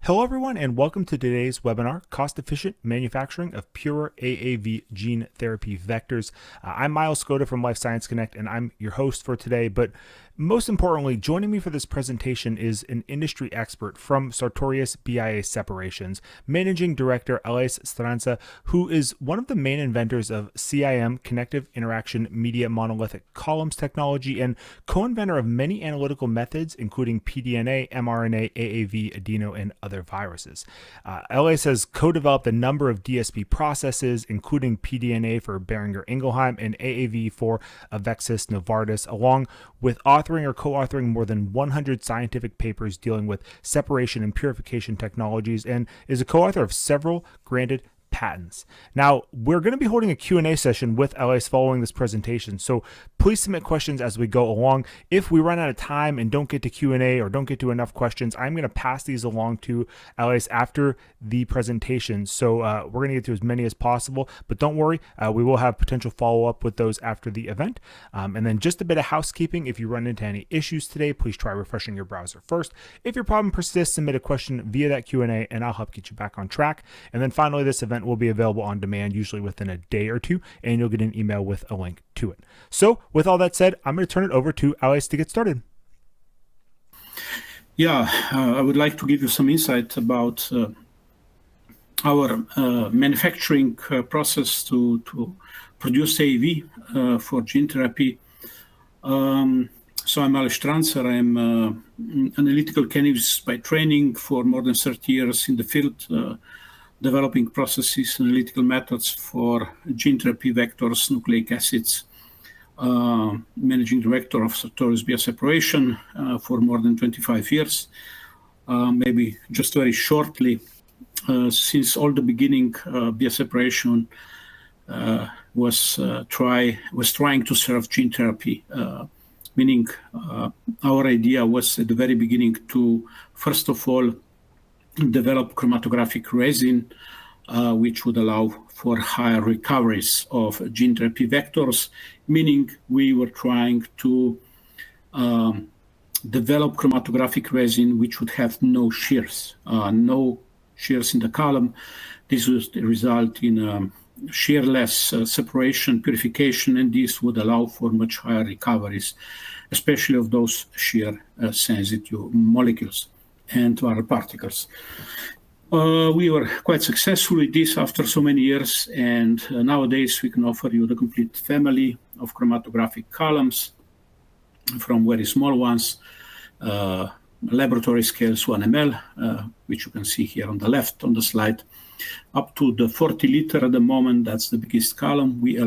Hello everyone and welcome to today's webinar, Cost-Efficient Manufacturing of Pure AAV Gene Therapy Vectors. I'm Miles Skoda from Life Science Connect and I'm your host for today, but most importantly, joining me for this presentation is an industry expert from Sartorius BIA Separations, Managing Director Aleš Štrancar, who is one of the main inventors of CIM, Connective Interaction Media Monolithic Columns technology, and co-inventor of many analytical methods, including pDNA, mRNA, AAV, adeno, and other viruses. Aleš has co-developed a number of DSP processes, including pDNA for Boehringer Ingelheim and AAV for Avexis Novartis, along with authoring or co-authoring more than 100 scientific papers dealing with separation and purification technologies, and is a co-author of several granted patents. Now, we're going to be holding a Q&A session with Aleš following this presentation, so please submit questions as we go along. If we run out of time and don't get to Q&A or don't get to enough questions, I'm going to pass these along to Aleš after the presentation. So we're going to get to as many as possible, but don't worry, we will have potential follow-up with those after the event. And then just a bit of housekeeping. If you run into any issues today, please try refreshing your browser first. If your problem persists, submit a question via that Q&A and I'll help get you back on track. And then finally, this event will be available on demand, usually within a day or two, and you'll get an email with a link to it. So with all that said, I'm going to turn it over to Aleš to get started. Yeah, I would like to give you some insight about our manufacturing process to produce AAV for gene therapy. So I'm Aleš Štrancar. I'm an analytical chemist by training for more than 30 years in the field, developing processes, analytical methods for gene therapy vectors, nucleic acids, managing director of Sartorius BIA Separation for more than 25 years. Maybe just very shortly, since all the beginning, BIA Separation was trying to serve gene therapy, meaning our idea was at the very beginning to, first of all, develop chromatographic resin, which would allow for higher recoveries of gene therapy vectors, meaning we were trying to develop chromatographic resin which would have no shears in the column. This would result in shearless separation, purification, and this would allow for much higher recoveries, especially of those shear-sensitive molecules and viral particles. We were quite successful with this after so many years, and nowadays we can offer you the complete family of chromatographic columns, from very small ones, laboratory scales 1 ml, which you can see here on the left on the slide, up to the 40 liter at the moment. That's the biggest column we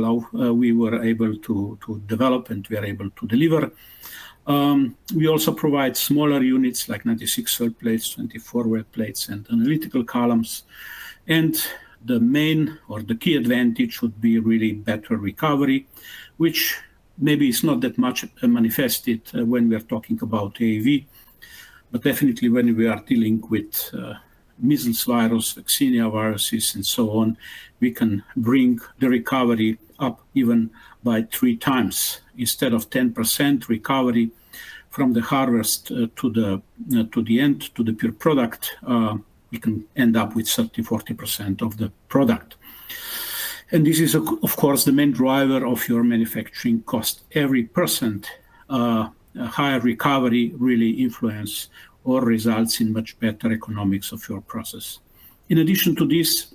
were able to develop and we are able to deliver. We also provide smaller units like 96 well plates, 24 well plates, and analytical columns. And the main or the key advantage would be really better recovery, which maybe is not that much manifested when we are talking about AAV, but definitely when we are dealing with measles virus, vaccinia viruses, and so on, we can bring the recovery up even by 3 times. Instead of 10% recovery from the harvest to the end, to the pure product, we can end up with 30-40% of the product. And this is, of course, the main driver of your manufacturing cost. Every percent higher recovery really influences or results in much better economics of your process. In addition to this,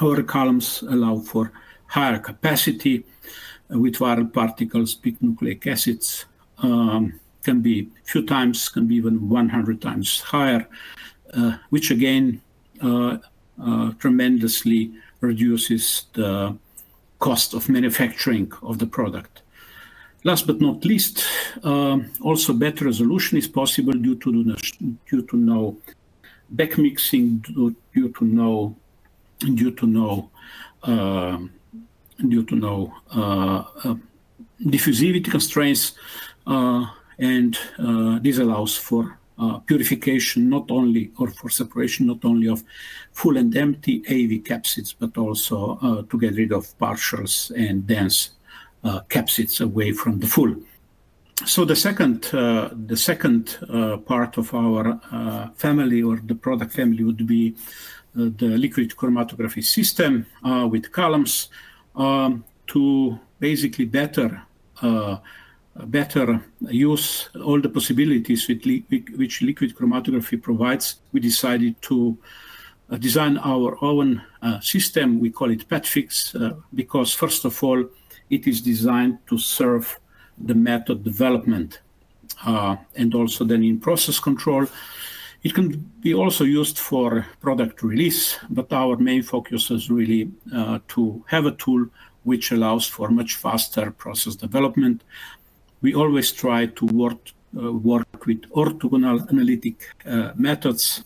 our columns allow for higher capacity with viral particles, big nucleic acids, can be a few times, can be even 100 times higher, which again tremendously reduces the cost of manufacturing of the product. Last but not least, also better resolution is possible due to no backmixing, due to no diffusivity constraints, and this allows for purification not only, or for separation not only of full and empty AAV capsids, but also to get rid of partials and dense capsids away from the full. So the second part of our family, or the product family, would be the liquid chromatography system with columns to basically better use all the possibilities which liquid chromatography provides. We decided to design our own system. We call it PetFix because, first of all, it is designed to serve the method development and also then in process control. It can be also used for product release, but our main focus is really to have a tool which allows for much faster process development. We always try to work with orthogonal analytic methods.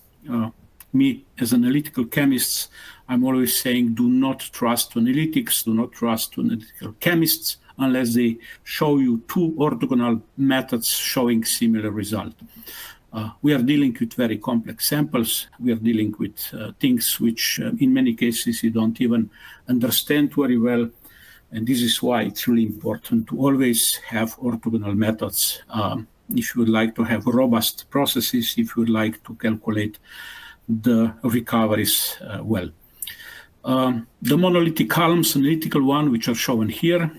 Me, as analytical chemists, I'm always saying do not trust analytics, do not trust analytical chemists unless they show you two orthogonal methods showing similar result. We are dealing with very complex samples. We are dealing with things which in many cases you don't even understand very well. And this is why it's really important to always have orthogonal methods. If you would like to have robust processes, if you would like to calculate the recoveries well. The monolithic columns, analytical one, which are shown here,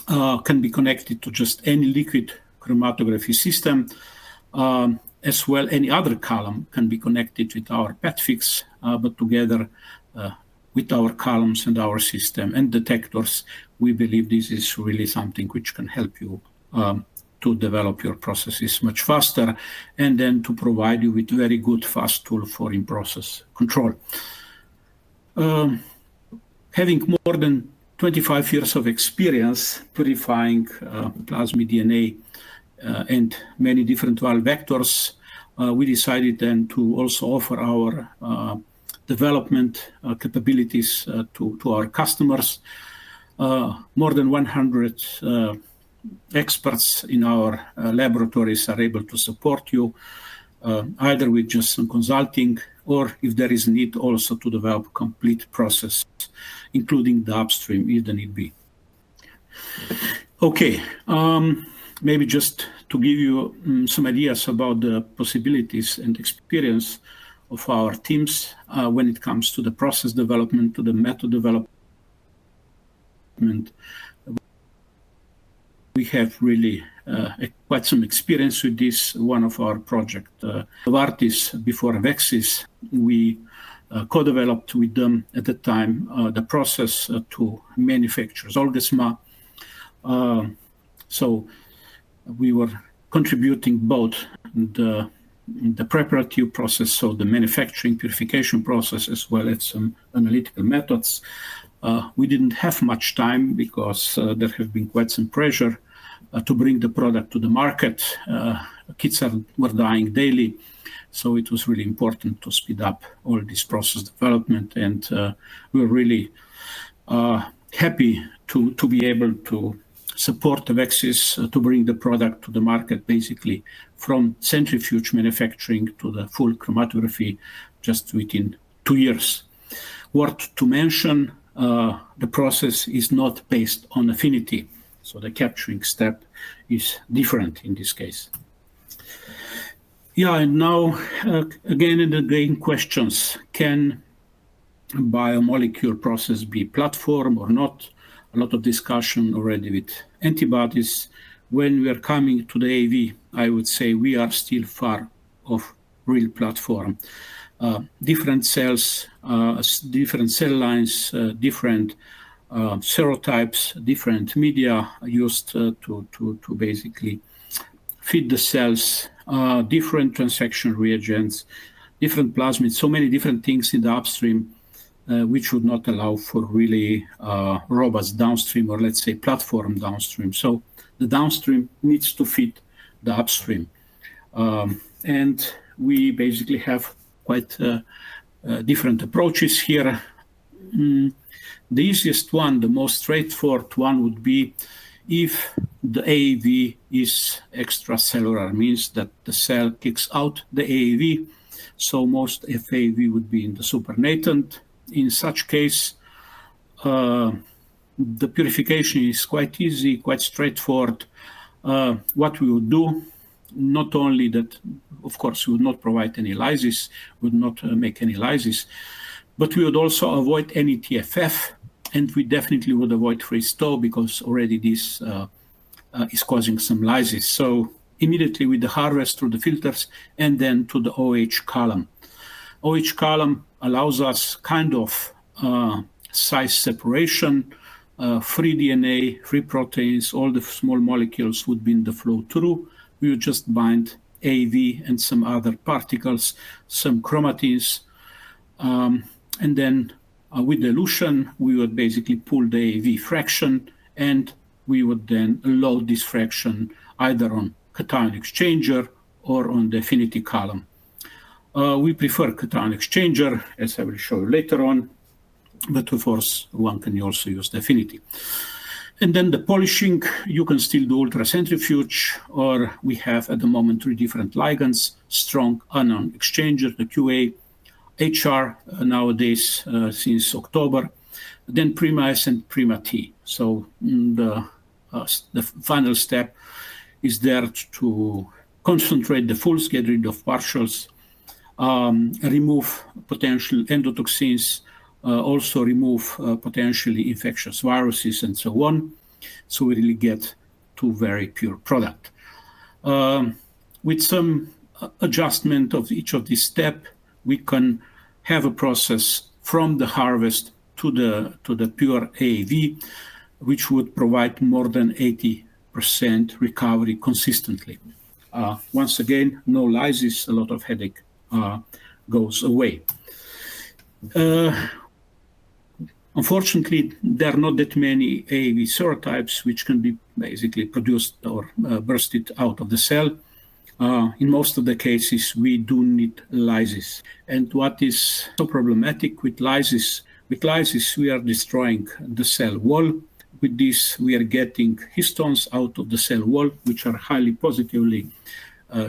can be connected to just any liquid chromatography system. As well, any other column can be connected with our PetFix, but together with our columns and our system and detectors, we believe this is really something which can help you to develop your processes much faster and then to provide you with very good fast tool for in-process control. Having more than 25 years of experience purifying plasmid DNA and many different viral vectors, we decided then to also offer our development capabilities to our customers. More than 100 experts in our laboratories are able to support you, either with just some consulting or if there is need also to develop complete process, including the upstream if the need be. Okay, maybe just to give you some ideas about the possibilities and experience of our teams when it comes to the process development, to the method development. We have really quite some experience with this. One of our project, Novartis, before Avexis, we co-developed with them at the time the process to manufacture Zolgensma. So we were contributing both the preparative process, so the manufacturing purification process, as well as some analytical methods. We didn't have much time because there have been quite some pressure to bring the product to the market. Kids were dying daily, so it was really important to speed up all this process development, and we're really happy to be able to support Avexis to bring the product to the market, basically from centrifuge manufacturing to the full chromatography just within 2 years. Worth to mention, the process is not based on affinity, so the capturing step is different in this case. Yeah, and now again and again questions: can biomolecule process be platform or not? A lot of discussion already with antibodies. When we are coming to the AAV, I would say we are still far off real platform. Different cells, different cell lines, different serotypes, different media used to basically feed the cells, different transaction reagents, different plasmids, so many different things in the upstream, which would not allow for really robust downstream, or let's say platform downstream. So the downstream needs to fit the upstream. And we basically have quite different approaches here. The easiest one, the most straightforward one would be if the AAV is extracellular, means that the cell kicks out the AAV. So most FAV would be in the supernatant. In such case, the purification is quite easy, quite straightforward. what we would do, not only that, of course, we would not provide any lysis, would not make any lysis, but we would also avoid any TFF, and we definitely would avoid freeze thaw because already this is causing some lysis. So immediately with the harvest through the filters and then to the OH column. OH column allows us kind of size separation, free DNA, free proteins, all the small molecules would be in the flow through. We would just bind AAV and some other particles, some chromatins, and then with dilution, we would basically pull the AAV fraction, and we would then load this fraction either on cation exchanger or on the affinity column. We prefer cation exchanger, as I will show you later on, but of course, one can also use the affinity. And then the polishing, you can still do ultracentrifuge, or we have at the moment 3 different ligands, strong anion exchanger, the QA, HR nowadays since October, then Prima S and Prima T. So the final step is there to concentrate the fulls, get rid of partials, remove potential endotoxins, also remove potentially infectious viruses and so on. So we really get to very pure product. With some adjustment of each of these steps, we can have a process from the harvest to the pure AAV, which would provide more than 80% recovery consistently. Once again, no lysis, a lot of headache goes away. Unfortunately, there are not that many AAV serotypes which can be basically produced or bursted out of the cell. In most of the cases, we do need lysis. And what is so problematic with lysis, we are destroying the cell wall. With this, we are getting histones out of the cell wall, which are highly positively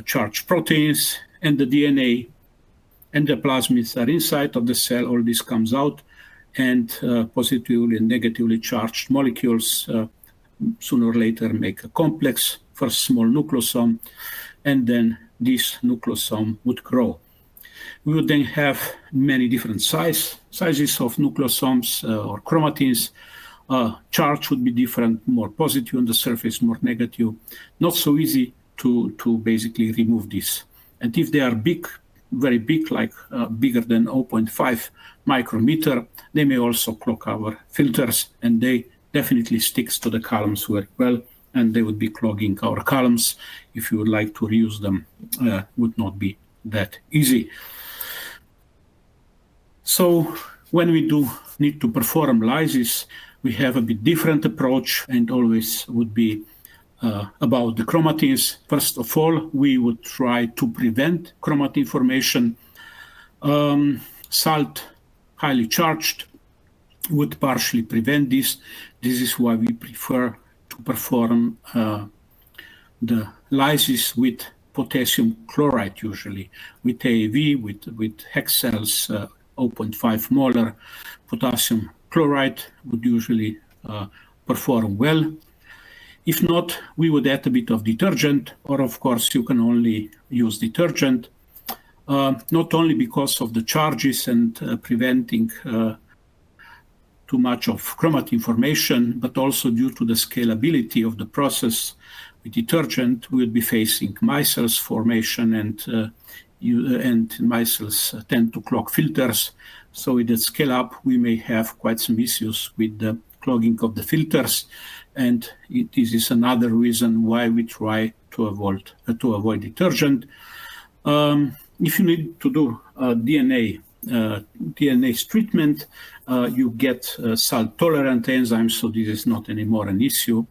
charged proteins, and the DNA and the plasmids are inside of the cell. All this comes out, and positively and negatively charged molecules sooner or later make a complex, first small nucleosome, and then this nucleosome would grow. We would then have many different sizes of nucleosomes or chromatins. Charge would be different, more positive on the surface, more negative. Not so easy to basically remove this. And if they are big, very big, like bigger than 0.5 micrometer, they may also clog our filters, and they definitely sticks to the columns very well, and they would be clogging our columns. If you would like to reuse them, would not be that easy. So when we do need to perform lysis, we have a bit different approach, and always would be about the chromatins. First of all, we would try to prevent chromatin formation. Salt, highly charged, would partially prevent this. This is why we prefer to perform the lysis with potassium chloride, usually with AAV, with hex cells, 0.5 molar. Potassium chloride would usually perform well. If not, we would add a bit of detergent, or of course you can only use detergent, not only because of the charges and preventing too much of chromatin formation, but also due to the scalability of the process. With detergent, we would be facing micelles formation, and micelles tend to clog filters. So with the scale up, we may have quite some issues with the clogging of the filters. And this is another reason why we try to avoid detergent. If you need to do DNA treatment, you get salt-tolerant enzymes, so this is not anymore an issue.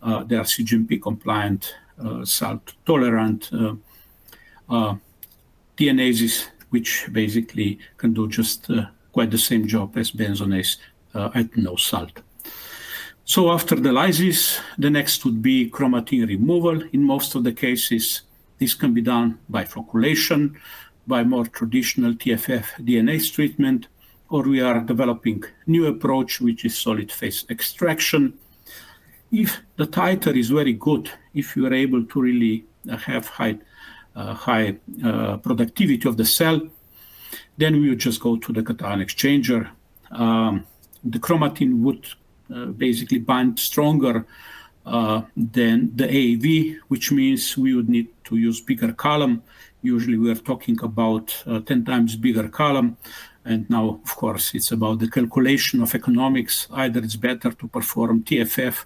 They are CGMP-compliant, salt-tolerant DNases, which basically can do just quite the same job as benzonase at no salt. So after the lysis, the next would be chromatin removal. In most of the cases, this can be done by flocculation, by more traditional TFF DNase treatment, or we are developing new approach, which is solid phase extraction. If the titer is very good if you are able to really have high productivity of the cell, then we would just go to the cation exchanger. The chromatin would basically bind stronger than the AAV, which means we would need to use bigger column. Usually we are talking about 10 times bigger column. And now, of course, it's about the calculation of economics. Either it's better to perform TFF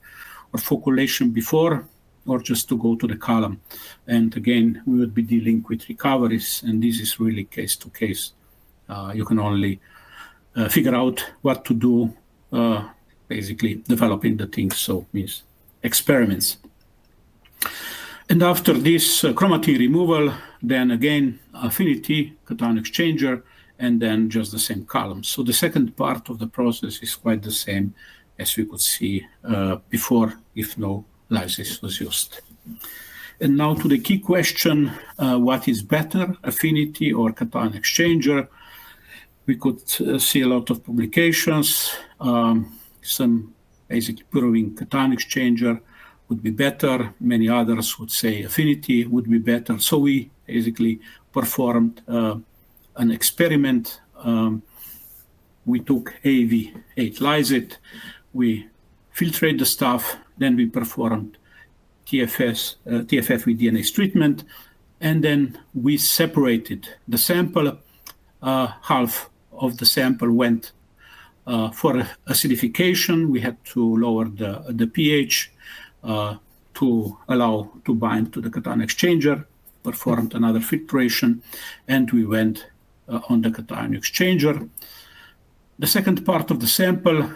or flocculation before, or just to go to the column. And again, we would be dealing with recoveries, and this is really case to case. You can only figure out what to do, basically developing the things, so means experiments. And after this chromatin removal, then again, affinity, cation exchanger, and then just the same column. So the second part of the process is quite the same as we could see before, if no lysis was used. And now to the key question, what is better, affinity or cation exchanger? We could see a lot of publications, some basically proving cation exchanger would be better. Many others would say affinity would be better. So we basically performed an experiment. We took AAV, ate lysate, we filtrate the stuff, then we performed TFF with DNase treatment, and then we separated the sample. Half of the sample went for acidification. We had to lower the pH to allow to bind to the cation exchanger, performed another filtration, and we went on the cation exchanger. The second part of the sample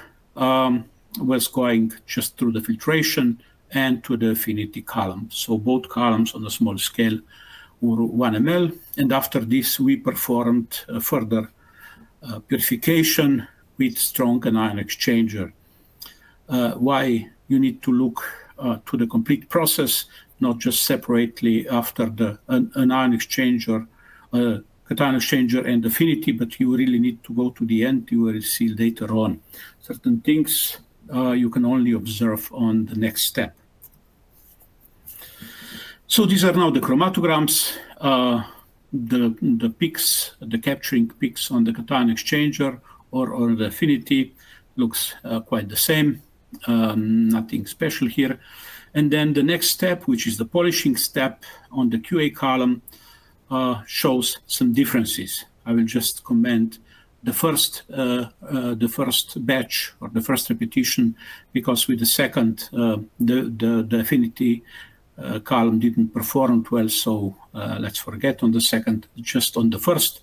was going just through the filtration and to the affinity column. So both columns on a small scale were 1 ml. And after this, we performed further purification with strong anion exchanger. Why you need to look to the complete process, not just separately after the anion exchanger, cation exchanger and affinity, but you really need to go to the end. You will see later on certain things you can only observe on the next step. So these are now the chromatograms, the peaks, the capturing peaks on the cation exchanger or the affinity looks quite the same, nothing special here. And then the next step, which is the polishing step on the QA column, shows some differences. I will just comment the first batch or the first repetition, because with the second, the affinity column didn't perform well, so let's forget on the second, just on the first.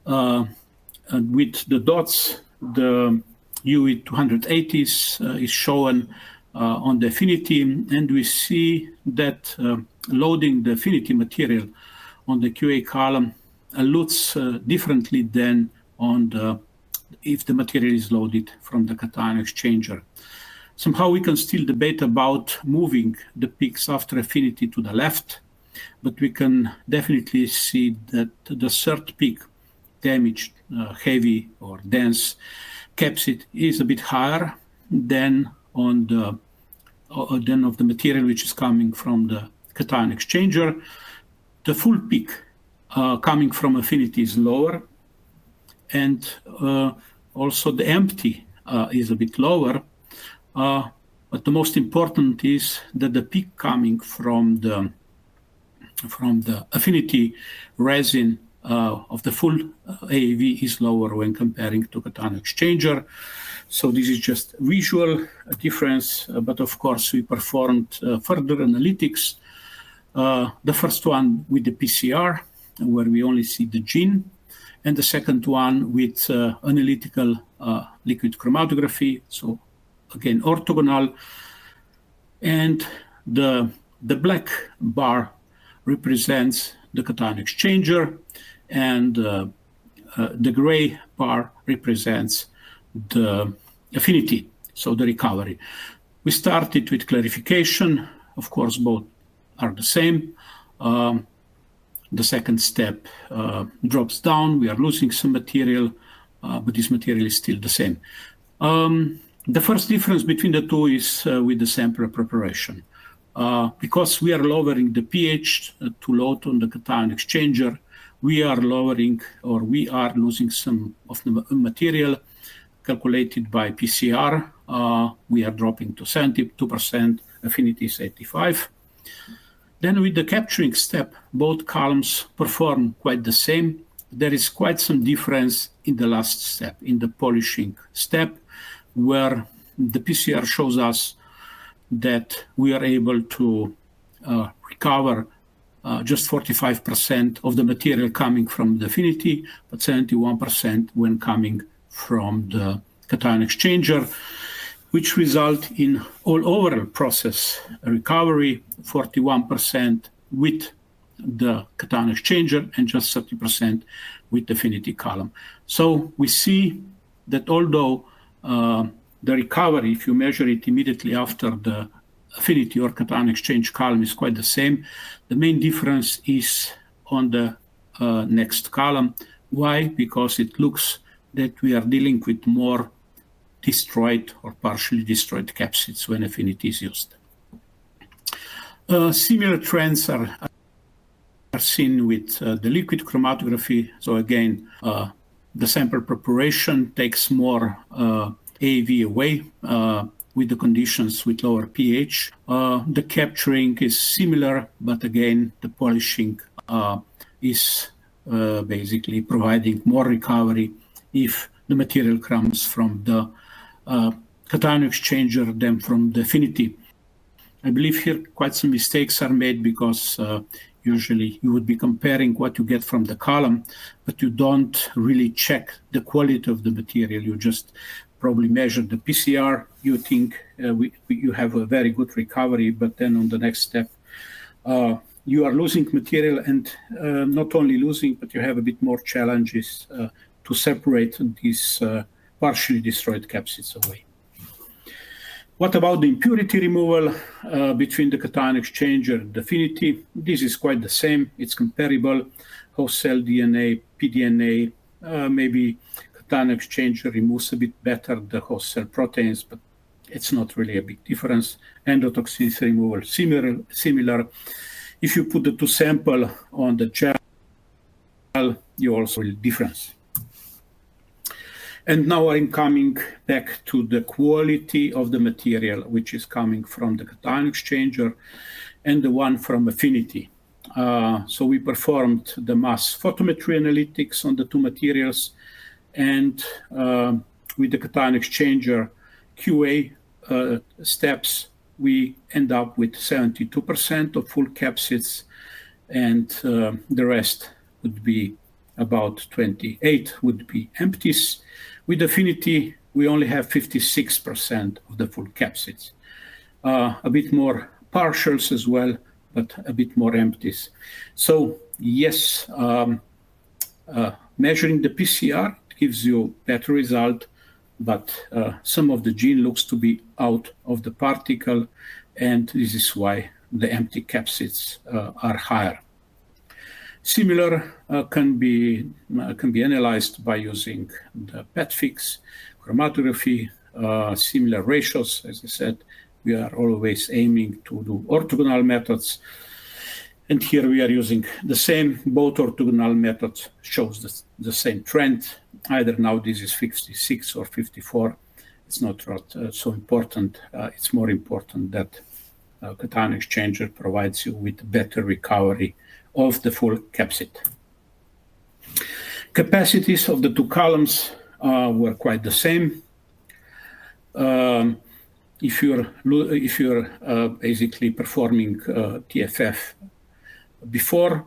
With the dots, the UE 280s is shown on the affinity, and we see that loading the affinity material on the QA column looks differently than on the if the material is loaded from the cation exchanger. Somehow we can still debate about moving the peaks after affinity to the left, but we can definitely see that the third peak, damaged, heavy or dense capsid, is a bit higher than on the than of the material which is coming from the cation exchanger. The full peak coming from affinity is lower, and also the empty is a bit lower. But the most important is that the peak coming from the affinity resin of the full AAV is lower when comparing to cation exchanger. So this is just visual difference, but of course we performed further analytics. The first one with the PCR, where we only see the gene, and the second one with analytical liquid chromatography. So again, orthogonal, and the black bar represents the cation exchanger, and the gray bar represents the affinity, so the recovery. We started with clarification. Of course, both are the same. The second step drops down. We are losing some material, but this material is still the same. The first difference between the two is with the sample preparation. because we are lowering the pH to load on the cation exchanger, we are lowering, or we are losing some of the material calculated by PCR. We are dropping to 72%, affinity is 85. Then with the capturing step, both columns perform quite the same. There is quite some difference in the last step, in the polishing step, where the PCR shows us that we are able to recover just 45% of the material coming from the affinity, but 71% when coming from the cation exchanger, which result in all overall process recovery, 41% with the cation exchanger and just 30% with the affinity column. So we see that although the recovery, if you measure it immediately after the affinity or cation exchange column, is quite the same, the main difference is on the next column. Why? Because it looks that we are dealing with more destroyed or partially destroyed capsids when affinity is used. Similar trends are seen with the liquid chromatography. So again, the sample preparation takes more AAV away with the conditions with lower pH. The capturing is similar, but again, the polishing is basically providing more recovery if the material comes from the cation exchanger than from the affinity. I believe here quite some mistakes are made because usually you would be comparing what you get from the column, but you don't really check the quality of the material. You just probably measure the PCR. You think you have a very good recovery, but then on the next step, you are losing material, and not only losing, but you have a bit more challenges to separate these partially destroyed capsids away. What about the impurity removal between the cation exchanger and the affinity? This is quite the same. It's comparable. Host cell DNA, pDNA, maybe cation exchanger removes a bit better the host cell proteins, but it's not really a big difference. Endotoxins removal, similar. If you put the two samples on the gel, you also will difference. And now I'm coming back to the quality of the material, which is coming from the cation exchanger and the one from affinity. So we performed the mass photometry analytics on the two materials, and with the cation exchanger QA steps, we end up with 72% of full capsids, and the rest would be about 28 would be empties. With affinity, we only have 56% of the full capsids. A bit more partials as well, but a bit more empties. So yes, measuring the PCR gives you better result, but some of the gene looks to be out of the particle, and this is why the empty capsids are higher. Similar can be analyzed by using the PET-fix chromatography, similar ratios. As I said, we are always aiming to do orthogonal methods. And here we are using the same. Both orthogonal methods shows the same trend. Either now this is 56 or 54. It's not so important. It's more important that cation exchanger provides you with better recovery of the full capsid. Capacities of the two columns were quite the same. If you're basically performing TFF before,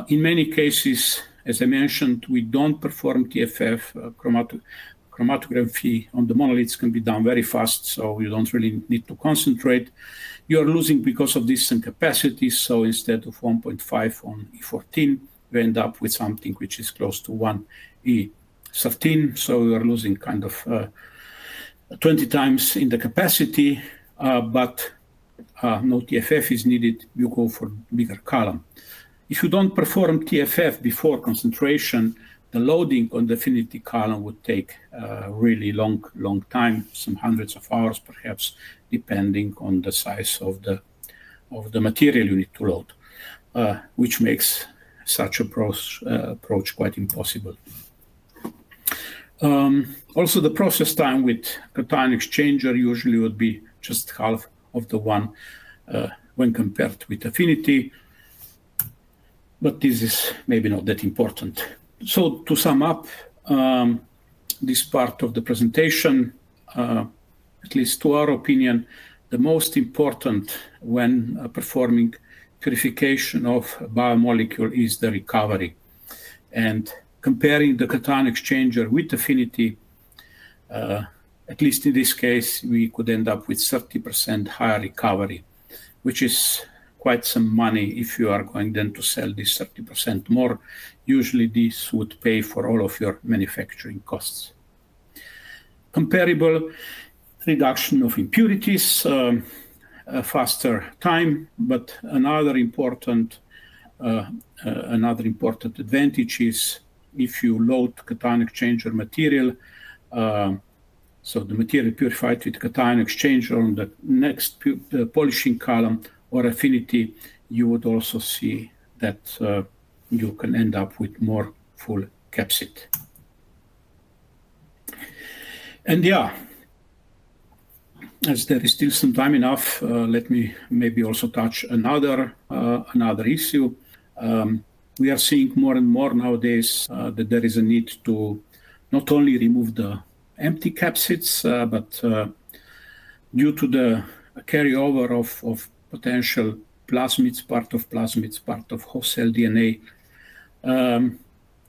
in many cases, as I mentioned, we don't perform TFF. Chromatography on the monoliths can be done very fast, so you don't really need to concentrate. You are losing because of this some capacities, so instead of 1.5 on E14, you end up with something which is close to 1 E13, so you are losing kind of 20 times in the capacity, but no TFF is needed. You go for bigger column. If you don't perform TFF before concentration, the loading on the affinity column would take a really long time, some hundreds of hours perhaps, depending on the size of the the material you need to load, which makes such approach quite impossible. Also, the process time with cation exchanger usually would be just half of the one when compared with Affinity, but this is maybe not that important. So to sum up this part of the presentation, at least to our opinion, the most important when performing purification of a biomolecule is the recovery. And comparing the cation exchanger with Affinity, at least in this case, we could end up with 30% higher recovery, which is quite some money if you are going then to sell this 30% more. Usually this would pay for all of your manufacturing costs. Comparable reduction of impurities, a faster time, but another important advantage is if you load cation exchanger material, so the material purified with cation exchanger on the next polishing column or Affinity, you would also see that you can end up with more full capsid. And yeah, as there is still some time enough, let me maybe also touch another issue. We are seeing more and more nowadays that there is a need to not only remove the empty capsids, but due to the carryover of potential plasmids, part of host cell DNA,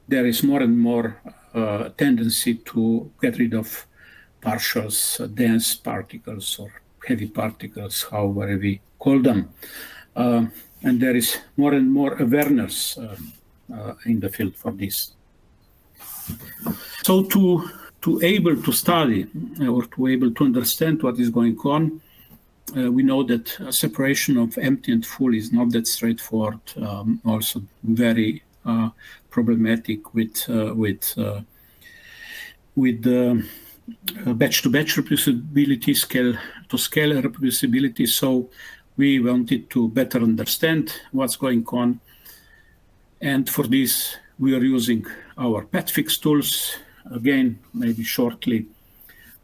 there is more and more tendency to get rid of partials, dense particles or heavy particles, however we call them. And there is more and more awareness in the field for this. So to able to study or to able to understand what is going on, we know that separation of empty and full is not that straightforward. Also very problematic with batch-to-batch reproducibility, scale-to-scale reproducibility. So we wanted to better understand what's going on. And for this, we are using our PetFix tools. Again, maybe shortly,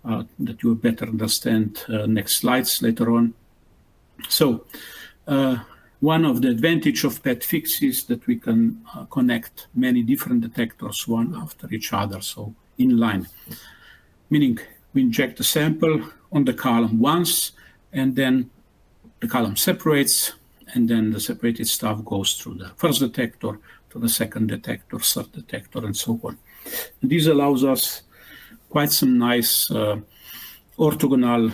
that you will better understand next slides later on. So one of the advantages of PetFix is that we can connect many different detectors one after each other, so in line. Meaning we inject the sample on the column once, and then the column separates, and then the separated stuff goes through the first detector, to the second detector, third detector, and so on. And this allows us quite some nice orthogonal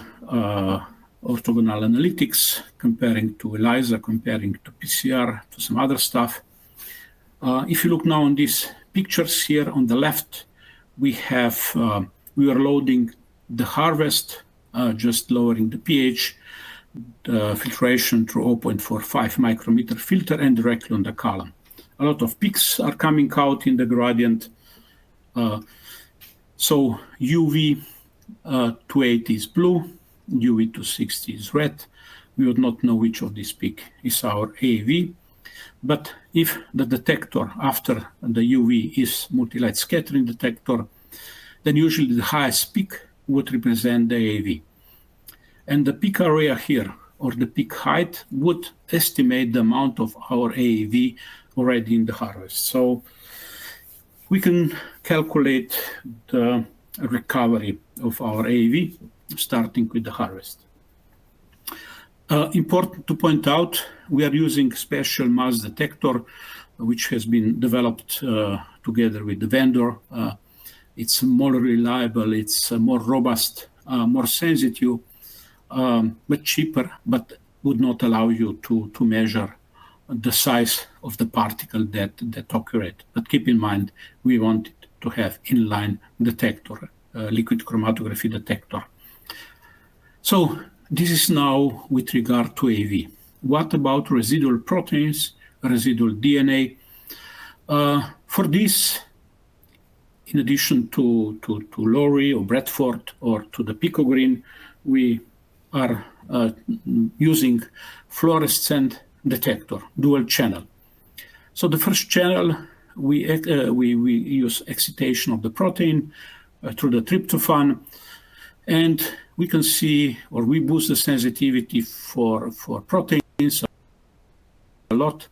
analytics, comparing to ELISA, comparing to PCR, to some other stuff. If you look now on these pictures here on the left, we are loading the harvest, just lowering the pH, the filtration through 0.45 micrometer filter, and directly on the column. A lot of peaks are coming out in the gradient. So UV 280 is blue, UV 260 is red. We would not know which of these peak is our AAV. But if the detector after the UV is multi-light scattering detector, then usually the highest peak would represent the AAV. And the peak area here, or the peak height, would estimate the amount of our AAV already in the harvest. So we can calculate the recovery of our AAV starting with the harvest. Important to point out, we are using special mass detector, which has been developed together with the vendor. It's more reliable, it's more robust, more sensitive, but cheaper, but would not allow you to measure the size of the particle that occurred. But keep in mind, we wanted to have inline detector, liquid chromatography detector. So this is now with regard to AAV. What about residual proteins, residual DNA? For this, in addition to Lowry or Bradford or to the picogreen, we are using fluorescent detector, dual channel. So the first channel, we use excitation of the protein through the tryptophan, and we can see, or we boost the sensitivity for proteins a lot,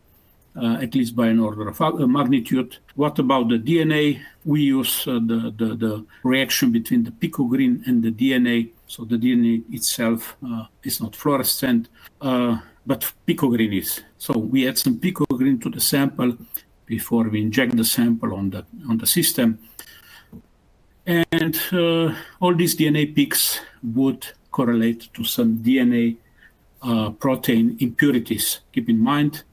at least by an order of magnitude. What about the DNA? We use the reaction between the picogreen and the DNA. So the DNA itself is not fluorescent, but picogreen is. So we add some picogreen to the sample before we inject the sample on the system. And all these DNA peaks would correlate to some DNA protein impurities. Keep in mind,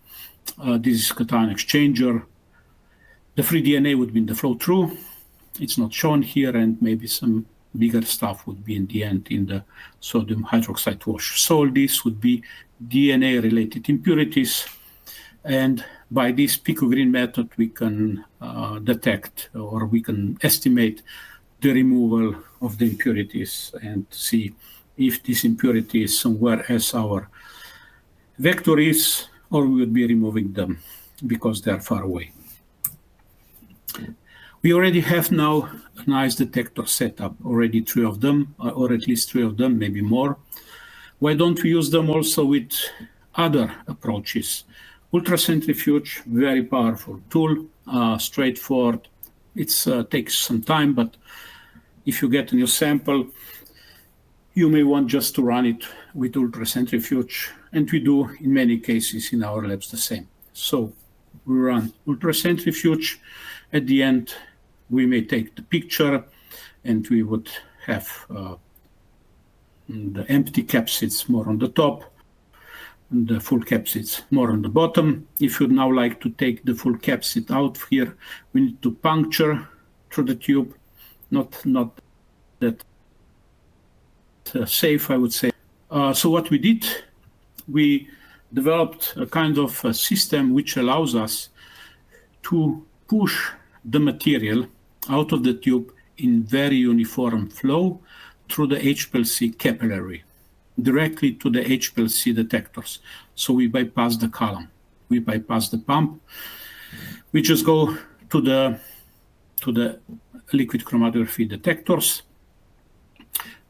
this is cation exchanger. The free DNA would be in the flow through. It's not shown here, and maybe some bigger stuff would be in the end in the sodium hydroxide wash. So all this would be DNA-related impurities. And by this picogreen method, we can detect, or we can estimate the removal of the impurities and see if this impurity is somewhere as our vector is, or we would be removing them because they are far away. We already have now a nice detector setup, already 3 of them, or at least 3 of them, maybe more. Why don't we use them also with other approaches? Ultracentrifuge, very powerful tool, straightforward. It takes some time, but if you get a new sample, you may want just to run it with ultracentrifuge, and we do in many cases in our labs the same. So we run ultracentrifuge. At the end, we may take the picture, and we would have the empty capsids more on the top, and the full capsids more on the bottom. If you'd now like to take the full capsid out here, we need to puncture through the tube. Not that safe, I would say. So what we did, we developed a kind of a system which allows us to push the material out of the tube in very uniform flow through the HPLC capillary, directly to the HPLC detectors. So we bypass the column, we bypass the pump, we just go to the liquid chromatography detectors.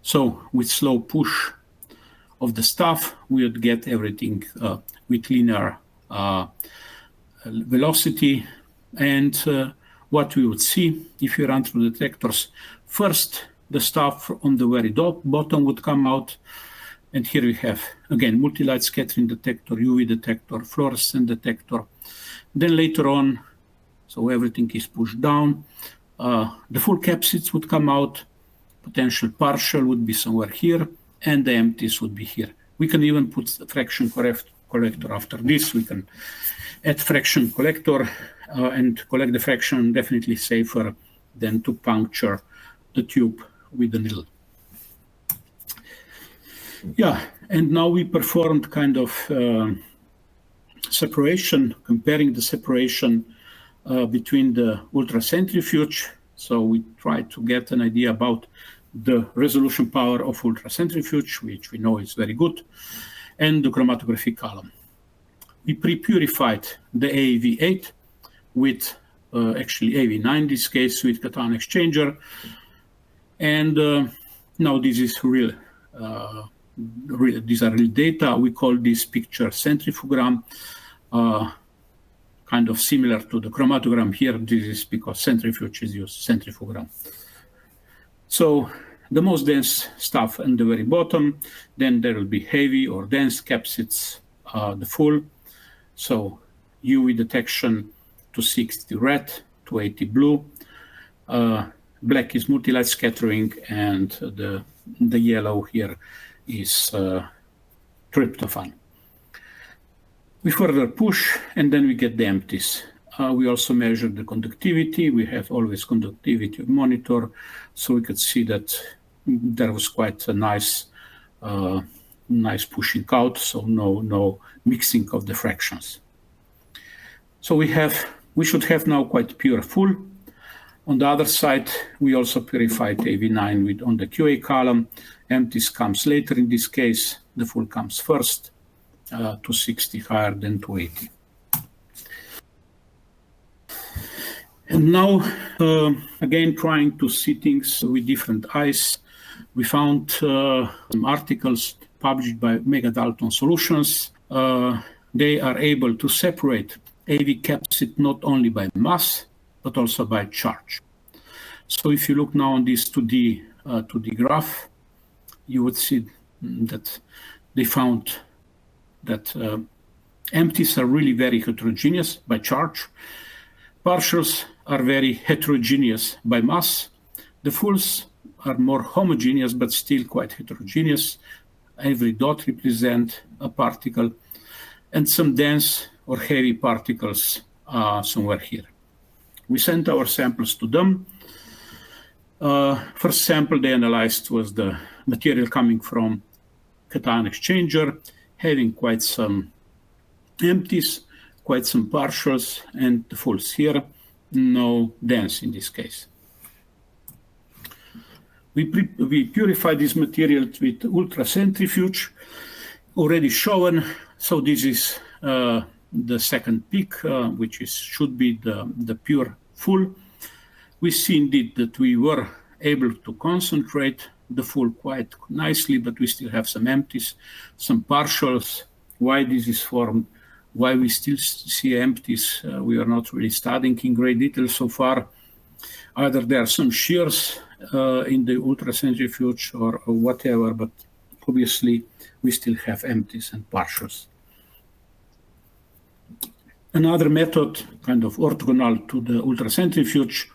So with slow push of the stuff, we would get everything with linear velocity. And what we would see if you run through the detectors, first the stuff on the very bottom would come out. And here we have, again, multi-light scattering detector, UV detector, fluorescent detector. Then later on, so everything is pushed down, the full capsids would come out, potential partial would be somewhere here, and the empties would be here. We can even put the fraction collector after this. We can add fraction collector and collect the fraction, definitely safer than to puncture the tube with a needle. Yeah, and now we performed kind of separation, comparing the separation between the ultracentrifuge. So we tried to get an idea about the resolution power of ultracentrifuge, which we know is very good, and the chromatography column. We pre-purified the AAV8 with actually AAV9 in this case with cation exchanger. And now this is real. These are real data. We call this picture centrifugram, kind of similar to the chromatogram here. This is because centrifuge is used, centrifugram. So the most dense stuff at the very bottom, then there will be heavy or dense capsids, the full. So UV detection to 60 red, to 80 blue. Black is multi-light scattering, and the yellow here is tryptophan. We further push, and then we get the empties. We also measure the conductivity. We have always conductivity monitor, so we could see that there was quite a nice pushing out, so no mixing of the fractions. So we should have now quite pure full. On the other side, we also purified AV9 on the QA column. Empties comes later in this case. The full comes first, 260 higher than 280. And now, again, trying to see things with different eyes, we found some articles published by Mega Dalton Solutions. They are able to separate AV capsid not only by mass, but also by charge. So if you look now on this 2D graph, you would see that they found that empties are really very heterogeneous by charge. Partials are very heterogeneous by mass. The fulls are more homogeneous, but still quite heterogeneous. Every dot represents a particle, and some dense or heavy particles somewhere here. We sent our samples to them. First sample they analyzed was the material coming from cation exchanger, having quite some empties, quite some partials, and the fulls here, no dense in this case. We purified this material with ultracentrifuge, already shown. So this is the second peak, which should be the pure full. We see indeed that we were able to concentrate the full quite nicely, but we still have some empties, some partials. Why this is formed, why we still see empties, we are not really studying in great detail so far. Either there are some shears in the ultracentrifuge or whatever, but obviously we still have empties and partials. Another method, kind of orthogonal to the ultracentrifuge,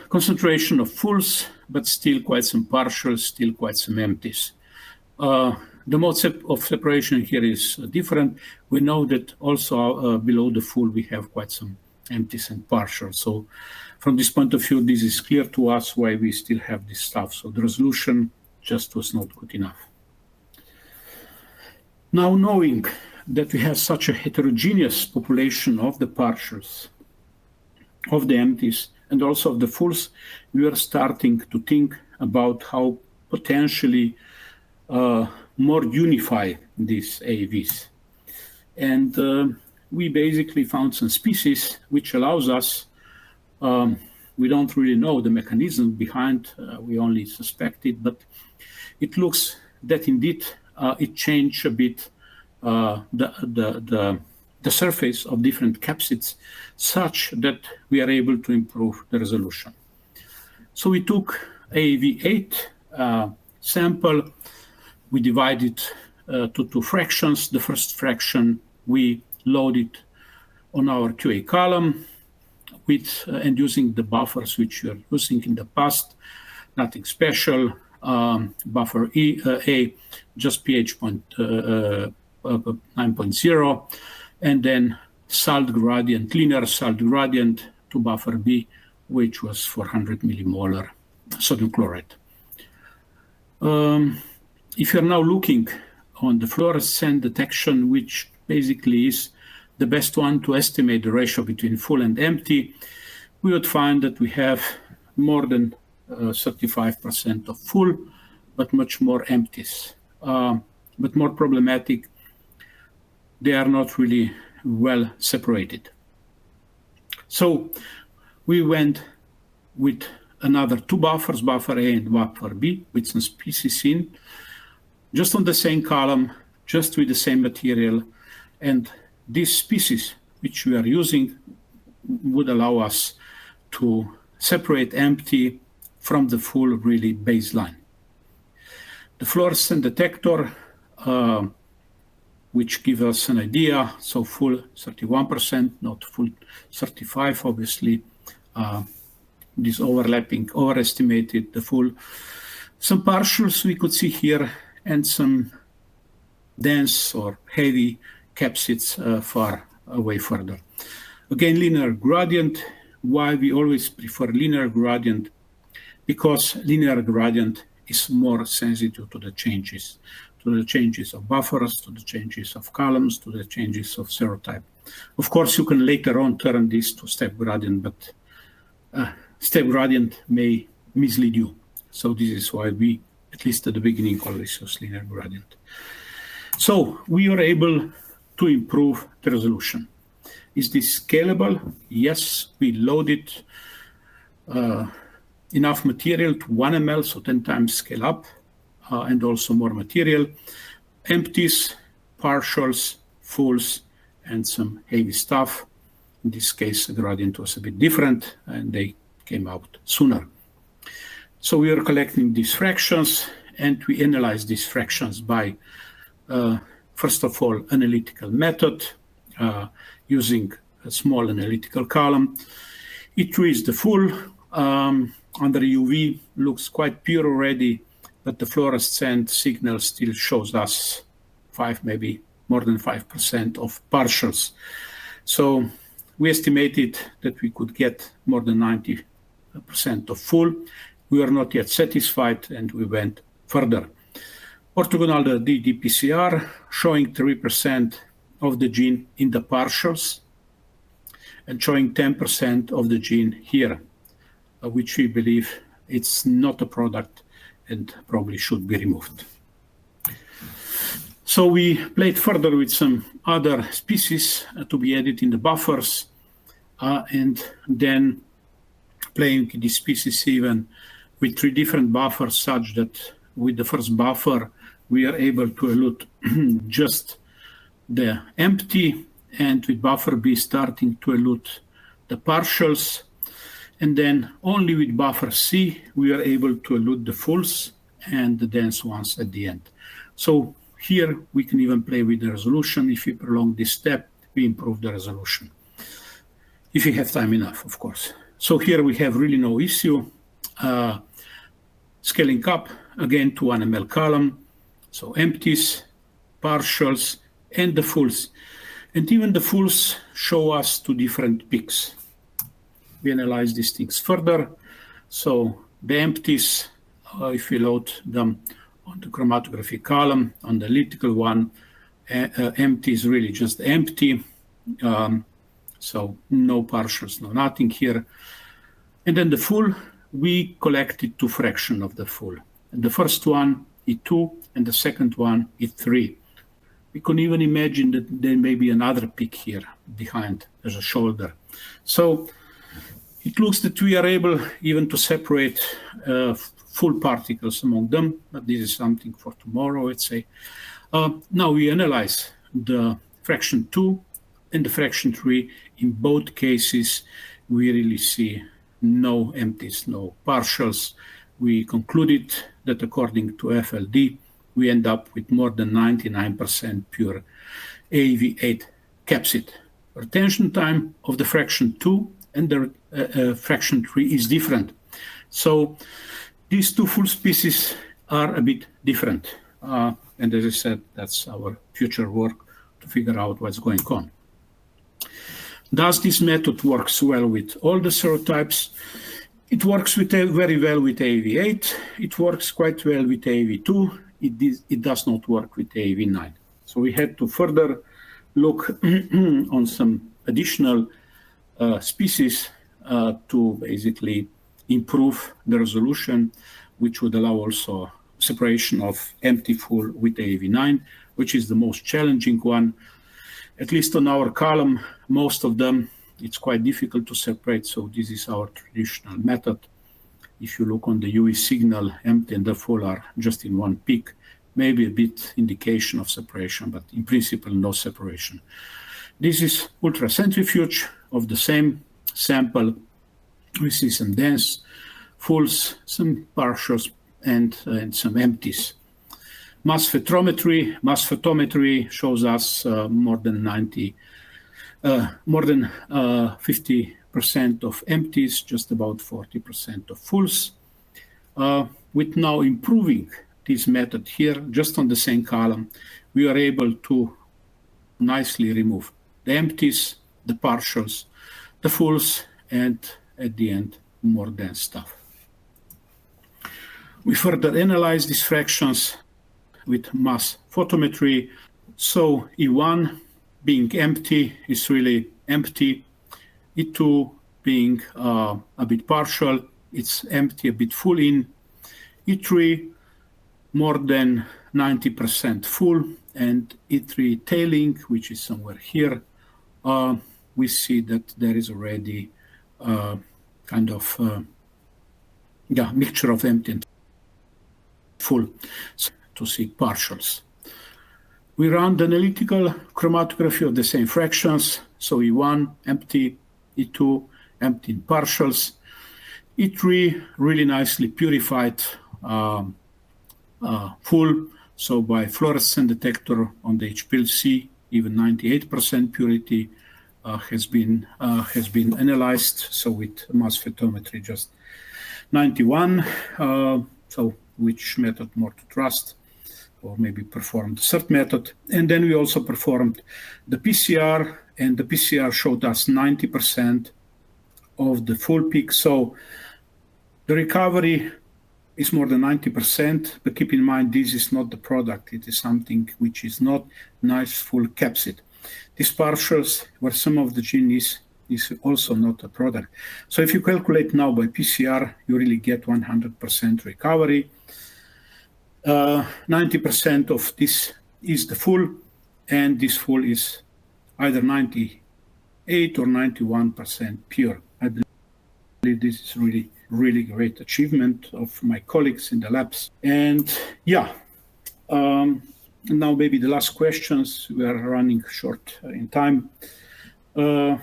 concentration of fulls, but still quite some partials, still quite some empties. The mode of separation here is different. We know that also below the full we have quite some empties and partials. So from this point of view, this is clear to us why we still have this stuff. So the resolution just was not good enough. Now, knowing that we have such a heterogeneous population of the partials, of the empties, and also of the fulls, we are starting to think about how potentially more unify these AAVs. And we basically found some species which allows us, we don't really know the mechanism behind, we only suspect it, but it looks that indeed it changed a bit the surface of different capsids such that we are able to improve the resolution. So we took AAV8 sample, we divided to two fractions. The first fraction we loaded on our QA column with and using the buffers which we are using in the past, nothing special. Buffer A, just pH 9.0, and then salt gradient, linear salt gradient to buffer B, which was 400 millimolar sodium chloride. If you're now looking on the fluorescent detection, which basically is the best one to estimate the ratio between full and empty, we would find that we have more than 35% of full, but much more empties. But more problematic, they are not really well separated. So we went with another two buffers, buffer A and buffer B, with some species in, just on the same column, just with the same material. And this species, which we are using, would allow us to separate empty from the full really baseline. The fluorescent detector, which gives us an idea, so full 31%, not full 35%, obviously. This overlapping overestimated the full. Some partials we could see here, and some dense or heavy capsids far away further. Again, linear gradient. Why we always prefer linear gradient? Because linear gradient is more sensitive to the changes of buffers, to the changes of columns, to the changes of serotype. Of course, you can later on turn this to step gradient, but step gradient may mislead you. So this is why we, at least at the beginning, always use linear gradient. So we are able to improve the resolution. Is this scalable? Yes, we loaded enough material to 1 ml, so 10 times scale up, and also more material. Empties, partials, fulls, and some heavy stuff. In this case, the gradient was a bit different, and they came out sooner. So we are collecting these fractions, and we analyze these fractions by, first of all, analytical method, using a small analytical column. E2 is the full. Under UV, looks quite pure already, but the fluorescent signal still shows us 5, maybe more than 5% of partials. So we estimated that we could get more than 90% of full. We are not yet satisfied, and we went further. Orthogonal ddPCR showing 3% of the gene in the partials and showing 10% of the gene here, which we believe it's not a product and probably should be removed. So we played further with some other species to be added in the buffers, and then playing these species even with 3 different buffers, such that with the first buffer we are able to elute just the empty, and with buffer B starting to elute the partials, and then only with buffer C we are able to elute the fulls and the dense ones at the end. So here we can even play with the resolution. If we prolong this step, we improve the resolution. If we have time enough, of course. So here we have really no issue. Scaling up again to 1 ml column. So empties, partials, and the fulls. And even the fulls show us 2 different peaks. We analyze these things further. So the empties, if we load them on the chromatography column, on the analytical one, empty is really just empty. So no partials, no nothing here. And then the full, we collected 2 fractions of the full. And the first one, E2, and the second one, E3. We can even imagine that there may be another peak here behind as a shoulder. So it looks that we are able even to separate full particles among them, but this is something for tomorrow, let's say. Now we analyze the fraction 2 and the fraction 3. In both cases, we really see no empties, no partials. We concluded that according to FLD, we end up with more than 99% pure AAV8 capsid. Retention time of the fraction 2 and the fraction 3 is different. So these 2 full species are a bit different. And as I said, that's our future work to figure out what's going on. Does this method works well with all the serotypes? It works very well with AAV8. It works quite well with AAV2. It does not work with AAV9. So we had to further look on some additional species to basically improve the resolution, which would allow also separation of empty full with AAV9, which is the most challenging one. At least on our column, most of them, it's quite difficult to separate, so this is our traditional method. If you look on the UV signal, empty and the full are just in one peak, maybe a bit indication of separation, but in principle, no separation. This is ultra-centrifuge of the same sample. We see some dense fulls, some partials, and some empties. Mass spectrometry shows us more than 50% of empties, just about 40% of fulls. With now improving this method here, just on the same column, we are able to nicely remove the empties, the partials, the fulls, and at the end, more dense stuff. We further analyze these fractions with mass photometry. So E1 being empty is really empty. E2 being a bit partial, it's empty, a bit full in. E3 more than 90% full, and E3 tailing, which is somewhere here, we see that there is already kind of mixture of empty and full, so to see partials. We run the analytical chromatography of the same fractions, so E1 empty, E2 empty in partials, E3 really nicely purified full, so by fluorescent detector on the HPLC, even 98% purity has been analyzed. So with mass spectrometry, just 91. So which method more to trust, or maybe perform the third method. And then we also performed the PCR, and the PCR showed us 90% of the full peak. So the recovery is more than 90%, but keep in mind, this is not the product. It is something which is not nice full capsid. These partials, where some of the gene is also not a product. So if you calculate now by PCR, you really get 100% recovery. 90% of this is the full, and this full is either 98 or 91% pure. I believe this is really great achievement of my colleagues in the labs. And now maybe the last questions. We are running short in time. There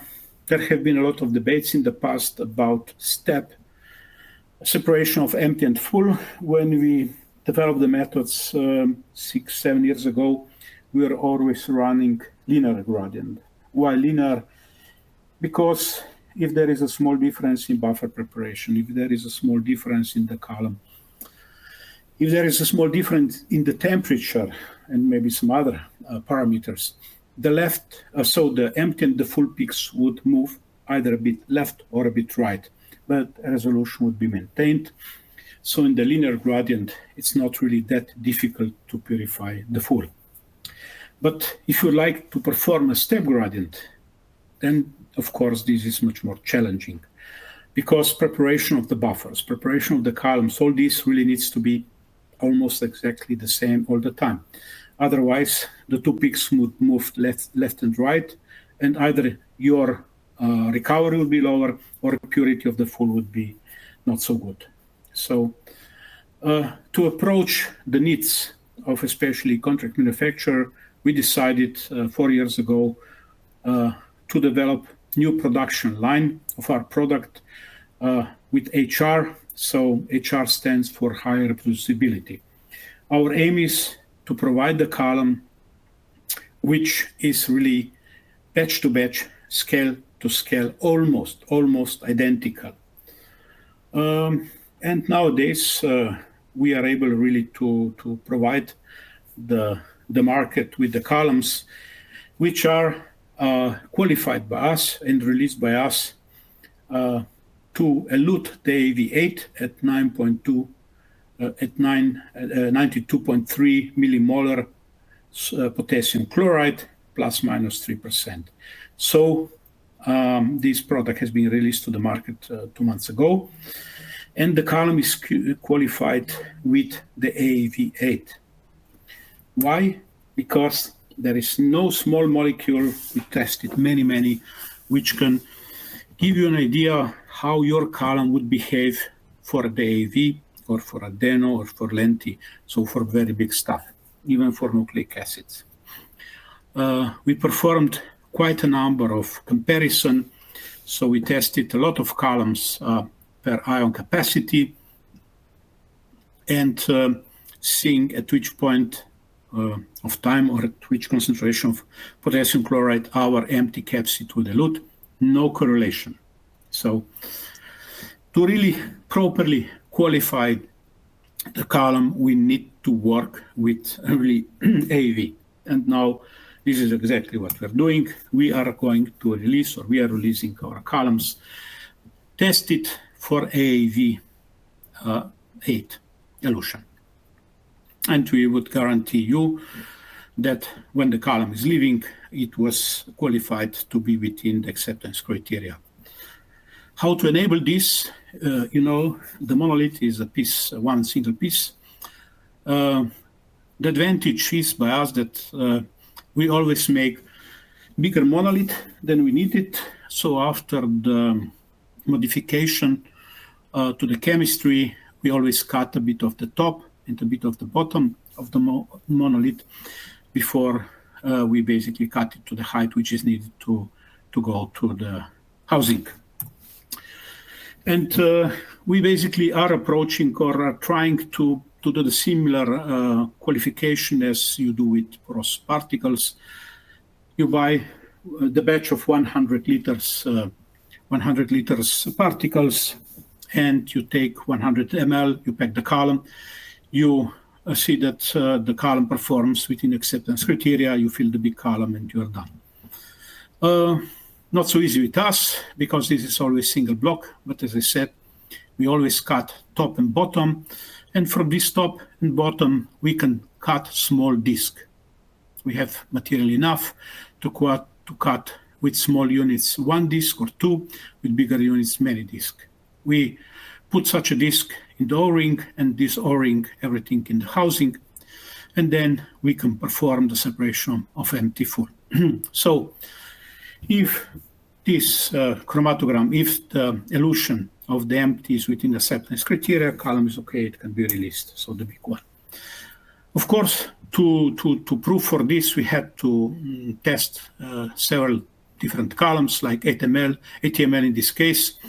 have been a lot of debates in the past about step separation of empty and full. When we developed the methods 6-7 years ago, we were always running linear gradient. Why linear? Because if there is a small difference in buffer preparation, if there is a small difference in the column, if there is a small difference in the temperature and maybe some other parameters, the left, so the empty and the full peaks would move either a bit left or a bit right, but resolution would be maintained. So in the linear gradient, it's not really that difficult to purify the full. But if you like to perform a step gradient, then of course this is much more challenging, because preparation of the buffers, preparation of the columns, all this really needs to be almost exactly the same all the time. Otherwise, the two peaks would move left and right, and either your recovery would be lower or purity of the full would be not so good. So to approach the needs of especially contract manufacturer, we decided 4 years ago to develop new production line of our product with HR. So HR stands for high reproducibility. Our aim is to provide the column which is really batch to batch, scale to scale, almost identical. And nowadays we are able really to provide the market with the columns which are qualified by us and released by us to elute the AAV8 at 92.3 millimolar potassium chloride plus minus 3%. So this product has been released to the market 2 months ago, and the column is qualified with the AAV8. Why? Because there is no small molecule, we tested many, which can give you an idea how your column would behave for the AAV or for adeno or for lenti, so for very big stuff, even for nucleic acids. We performed quite a number of comparison, so we tested a lot of columns per ion capacity, and seeing at which point of time or at which concentration of potassium chloride our empty capsid would elute, no correlation. So to really properly qualify the column, we need to work with really AAV. And now this is exactly what we're doing. We are going to release, or we are releasing our columns tested for AAV8 elution. And we would guarantee you that when the column is leaving, it was qualified to be within the acceptance criteria. How to enable this? The monolith is a piece, one single piece. The advantage is by us that we always make bigger monolith than we need it. So after the modification to the chemistry, we always cut a bit of the top and a bit of the bottom of the monolith before we basically cut it to the height which is needed to go to the housing. And we basically are approaching or are trying to do the similar qualification as you do with porous particles. You buy the batch of 100 liters particles, and you take 100 ml, you pack the column, you see that the column performs within acceptance criteria, you fill the big column, and you are done. Not so easy with us, because this is always single block, but as I said, we always cut top and bottom, and from this top and bottom, we can cut small disc. We have material enough to cut with small units 1 disc or 2, with bigger units many discs. We put such a disc in the O-ring, and this O-ring everything in the housing, and then we can perform the separation of empty full. So if this chromatogram, if the elution of the empty is within the acceptance criteria, column is okay, it can be released, so the big one. Of course, to prove for this, we had to test several different columns, like 8 ml in this case.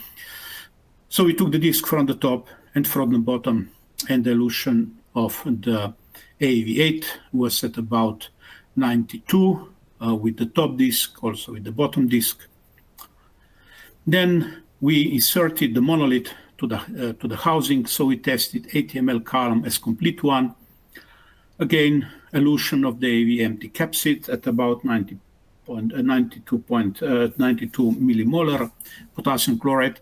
So we took the disc from the top and from the bottom, and the elution of the AAV8 was at about 92 with the top disc, also with the bottom disc. Then we inserted the monolith to the housing, so we tested 80 ml column as complete one. Again, elution of the AAV empty capsid at about 92 millimolar potassium chloride.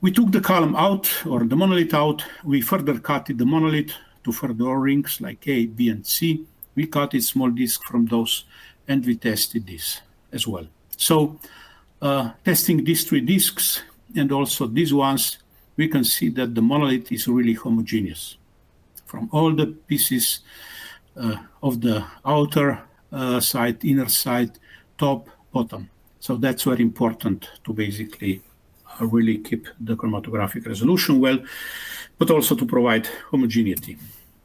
We took the column out, or the monolith out. We further cut the monolith to further O-rings like A, B, and C. We cut a small disc from those, and we tested this as well. So testing these 3 discs and also these ones, we can see that the monolith is really homogeneous from all the pieces of the outer side, inner side, top, bottom. So that's very important to basically really keep the chromatographic resolution well, but also to provide homogeneity.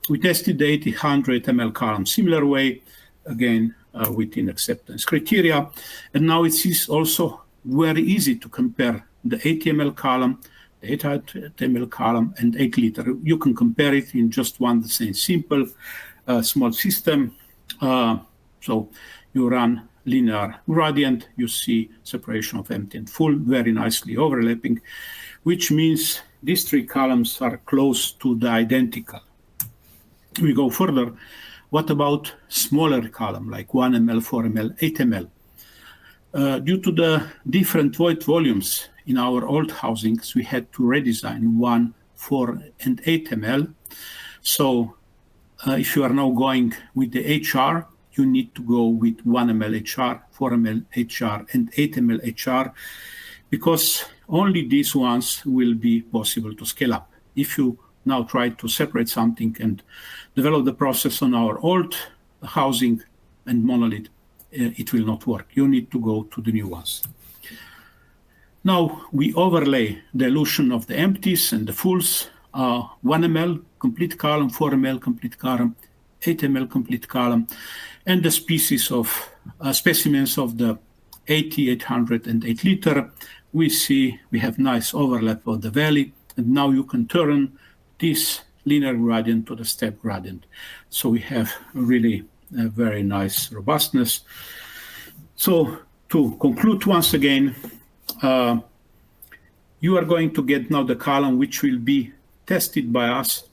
We tested the 800 ml column similar way, again within acceptance criteria, and now it is also very easy to compare the 80 ml column, the 800 ml column, and 8 liter. You can compare it in just one, the same simple small system. So you run linear gradient, you see separation of empty and full, very nicely overlapping, which means these 3 columns are close to the identical. We go further. What about smaller column, like 1 ml, 4 ml, 8 ml? Due to the different void volumes in our old housings, we had to redesign 1, 4, and 8 ml. So if you are now going with the HR, you need to go with 1 ml HR, 4 ml HR, and 8 ml HR, because only these ones will be possible to scale up. If you now try to separate something and develop the process on our old housing and monolith, it will not work. You need to go to the new ones. Now we overlay the elution of the empties and the fulls, 1 ml complete column, 4 ml complete column, 8 ml complete column, and the species of specimens of the 80, 800, and 8 liter. We see we have nice overlap of the valley, and now you can turn this linear gradient to the step gradient. So we have really a very nice robustness. So to conclude once again, you are going to get now the column which will be tested by us,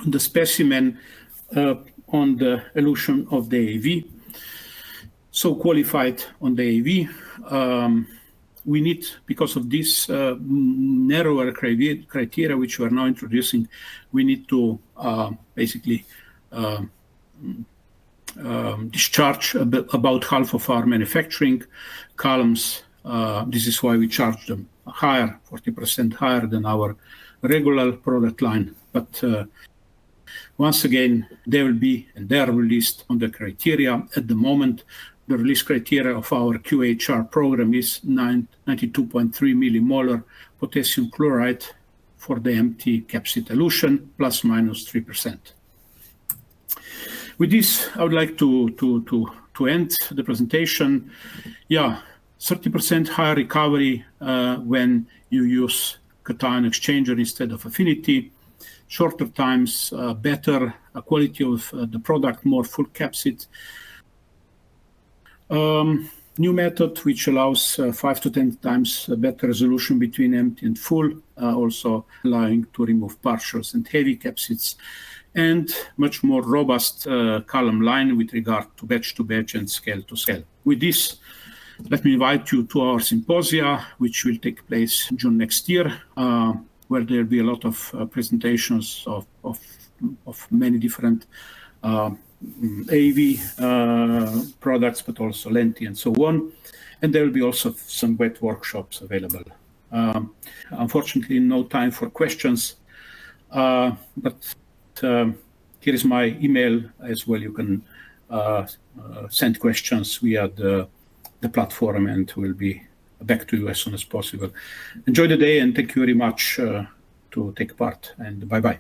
the specimen on the elution of the AAV. So qualified on the AAV. We need, because of this narrower criteria which we are now introducing, we need to basically discharge about half of our manufacturing columns. This is why we charge them higher, 40% higher than our regular product line. But once again, they will be and they are released on the criteria. At the moment, the release criteria of our QHR program is 92.3 millimolar potassium chloride for the empty capsid elution, plus minus 3%. With this, I would like to end the presentation. Yeah, 30% higher recovery when you use cation exchanger instead of Affinity. Shorter times, better quality of the product, more full capsid. New method which allows 5 to 10 times better resolution between empty and full, also allowing to remove partials and heavy capsids, and much more robust column line with regard to batch and scale to scale. With this, let me invite you to our symposia, which will take place June next year, where there will be a lot of presentations of many different AAV products, but also lenti and so on. And there will be also some wet workshops available. Unfortunately, no time for questions, but here is my email as well. You can send questions via the platform, and we'll be back to you as soon as possible. Enjoy the day, and thank you very much to take part, and bye-bye.